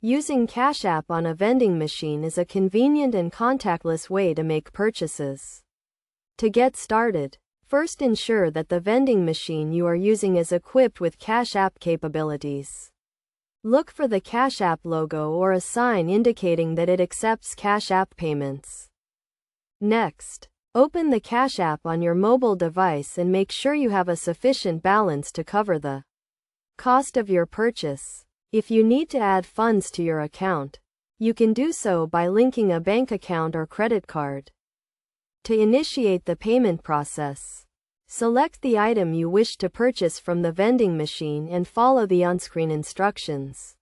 Using Cash App on a vending machine is a convenient and contactless way to make purchases. To get started, first ensure that the vending machine you are using is equipped with Cash App capabilities. Look for the Cash App logo or a sign indicating that it accepts Cash App payments. Next, open the Cash App on your mobile device and make sure you have a sufficient balance to cover the cost of your purchase. If you need to add funds to your account, you can do so by linking a bank account or credit card. To initiate the payment process, select the item you wish to purchase from the vending machine and follow the on-screen instructions.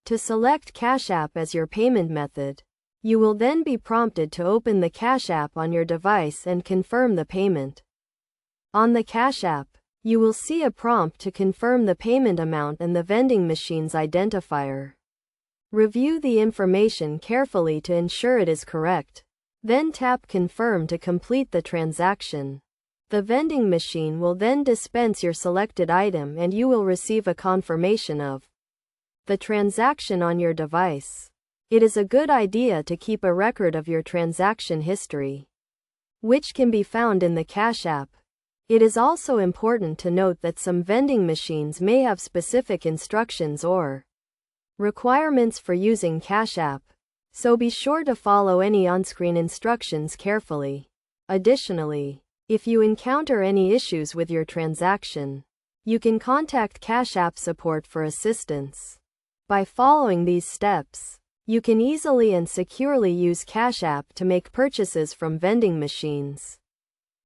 To select Cash App as your payment method, you will then be prompted to open the Cash App on your device and confirm the payment. On the Cash App, you will see a prompt to confirm the payment amount and the vending machine's identifier. Review the information carefully to ensure it is correct. Then tap Confirm to complete the transaction. The vending machine will then dispense your selected item and you will receive a confirmation of the transaction on your device. It is a good idea to keep a record of your transaction history, which can be found in the Cash App. It is also important to note that some vending machines may have specific instructions or requirements for using Cash App, so be sure to follow any on-screen instructions carefully. Additionally, if you encounter any issues with your transaction, you can contact Cash App support for assistance. By following these steps, you can easily and securely use Cash App to make purchases from vending machines.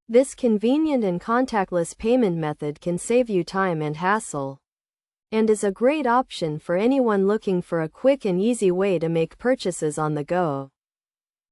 This convenient and contactless payment method can save you time and hassle, and is a great option for anyone looking for a quick and easy way to make purchases on the go.